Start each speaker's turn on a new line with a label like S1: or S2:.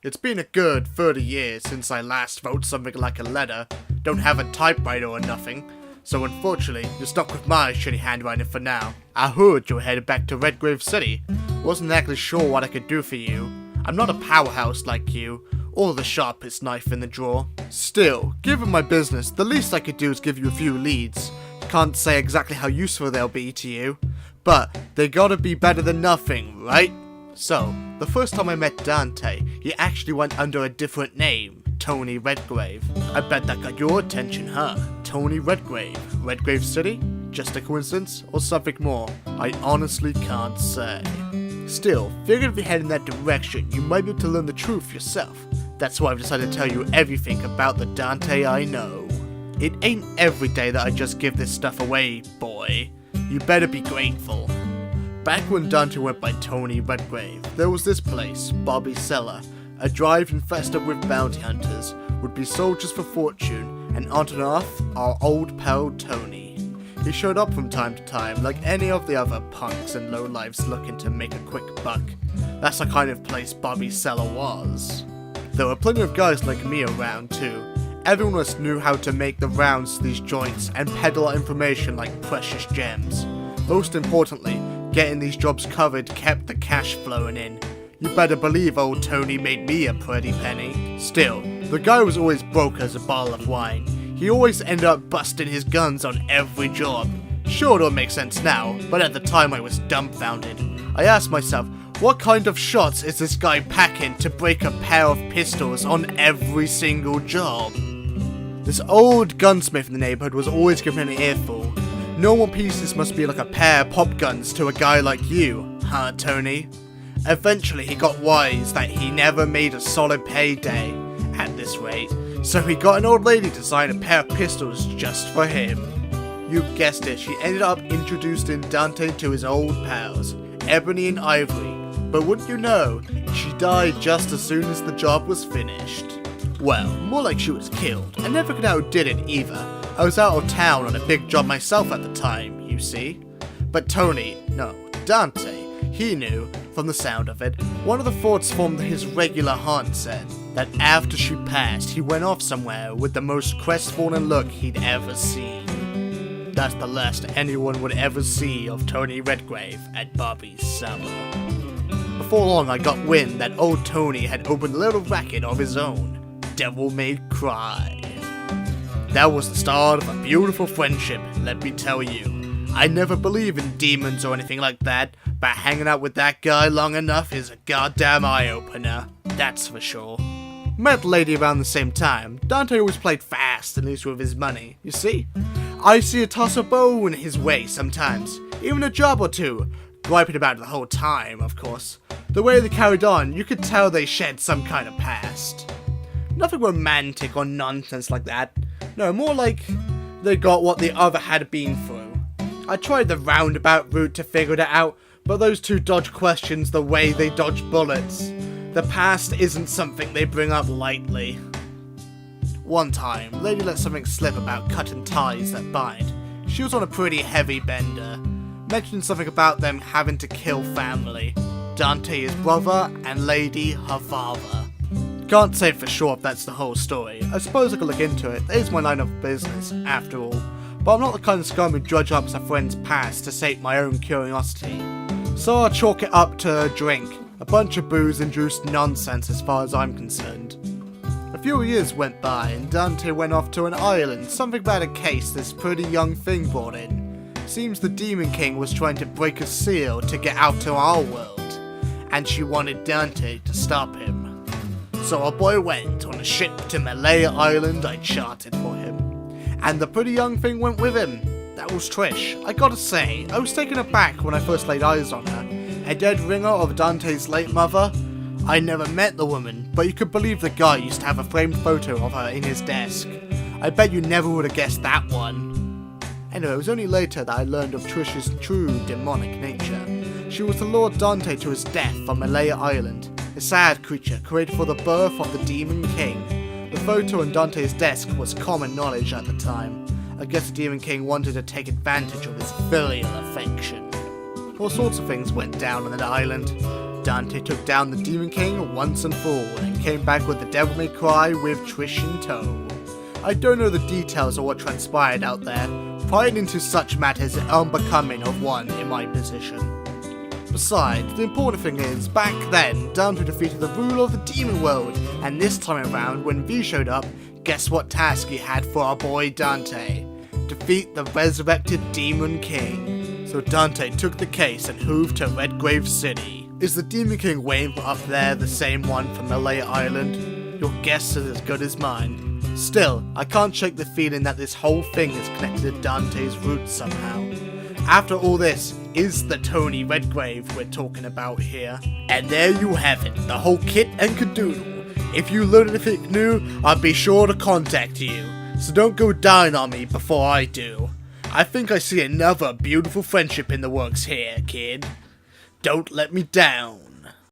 S1: It's been a good 30 years since I last wrote something like a letter. Don't have a typewriter or nothing. So unfortunately, you're stuck with my shitty handwriting for now. I heard you were headed back to Redgrave City. Wasn't exactly sure what I could do for you. I'm not a powerhouse like you, or the sharpest knife in the drawer. Still, given my business, the least I could do is give you a few leads. Can't say exactly how useful they'll be to you, but they gotta be better than nothing, right? So, the first time I met Dante, he actually went under a different name, Tony Redgrave. I bet that got your attention, huh? Tony Redgrave. Redgrave City? Just a coincidence, or something more? I honestly can't say. Still, figured if you head in that direction, you might be able to learn the truth yourself. That's why I've decided to tell you everything about the Dante I know. It ain't every day that I just give this stuff away, boy. You better be grateful. Back when Dante went by Tony Redgrave, there was this place, Bobby's Cellar, a drive infested with bounty hunters, would be soldiers for fortune, and on and off, our old pal Tony. He showed up from time to time, like any of the other punks and lowlifes looking to make a quick buck. That's the kind of place Bobby's Cellar was. There were plenty of guys like me around too. Everyone else knew how to make the rounds to these joints and peddle information like precious gems. Most importantly, getting these jobs covered kept the cash flowing in. You better believe old Tony made me a pretty penny. Still, the guy was always broke as a bottle of wine. He always ended up busting his guns on every job. Sure, it don't make sense now, but at the time I was dumbfounded. I asked myself, what kind of shots is this guy packing to break a pair of pistols on every single job? This old gunsmith in the neighborhood was always given an earful. Normal pieces must be like a pair of pop guns to a guy like you, huh, Tony? Eventually he got wise that he never made a solid payday at this rate, so he got an old lady to sign a pair of pistols just for him. You guessed it, she ended up introducing Dante to his old pals, Ebony and Ivory, but wouldn't you know, she died just as soon as the job was finished. Well, more like she was killed. I never could outdid it either. I was out of town on a big job myself at the time, you see. But Dante, he knew, from the sound of it, one of the thoughts formed his regular haunt said, that after she passed, he went off somewhere with the most crestfallen look he'd ever seen. That's the last anyone would ever see of Tony Redgrave at Bobby's Cellar. Before long I got wind that old Tony had opened a little racket of his own. Devil May Cry. That was the start of a beautiful friendship, let me tell you. I never believe in demons or anything like that, but hanging out with that guy long enough is a goddamn eye-opener, that's for sure. Met lady around the same time. Dante always played fast and loose with his money, you see? I see a toss a bow in his way sometimes, even a job or two, griping about it the whole time, of course. The way they carried on, you could tell they shared some kind of past. Nothing romantic or nonsense like that. No, more like they got what the other had been through. I tried the roundabout route to figure it out, but those two dodge questions the way they dodge bullets. The past isn't something they bring up lightly. One time, lady let something slip about cutting ties that bind. She was on a pretty heavy bender. Mentioned something about them having to kill family. Dante his brother, and lady her father. Can't say for sure if that's the whole story. I suppose I could look into it. It is my line of business, after all. But I'm not the kind of scum who drudge up a friend's past to sate my own curiosity. So I'll chalk it up to a drink. A bunch of booze-induced nonsense as far as I'm concerned. A few years went by and Dante went off to an island. Something about a case this pretty young thing brought in. Seems the Demon King was trying to break a seal to get out to our world. And she wanted Dante to stop him. So our boy went on a ship to Malaya Island I chartered for him. And the pretty young thing went with him. That was Trish. I gotta say, I was taken aback when I first laid eyes on her. A dead ringer of Dante's late mother. I never met the woman, but you could believe the guy used to have a framed photo of her in his desk. I bet you never would have guessed that one. Anyway, it was only later that I learned of Trish's true demonic nature. She was to lure Dante to his death on Malaya Island. A sad creature created for the birth of the Demon King. The photo on Dante's desk was common knowledge at the time. I guess the Demon King wanted to take advantage of his filial affection. All sorts of things went down on that island. Dante took down the Demon King once and for all and came back with the Devil May Cry with Trish in tow. I don't know the details of what transpired out there. Prying into such matters is unbecoming of one in my position. Besides, the important thing is, back then, Dante defeated the ruler of the demon world, and this time around, when V showed up, guess what task he had for our boy Dante? Defeat the resurrected Demon King. So Dante took the case and hooved to Redgrave City. Is the Demon King waiting up there the same one from LA Island? Your guess is as good as mine. Still, I can't shake the feeling that this whole thing is connected to Dante's roots somehow. After all this, is the Tony Redgrave we're talking about here. And there you have it, the whole kit and cadoodle. If you learn anything new, I'll be sure to contact you. So don't go dying on me before I do. I think I see another beautiful friendship in the works here, kid. Don't let me down.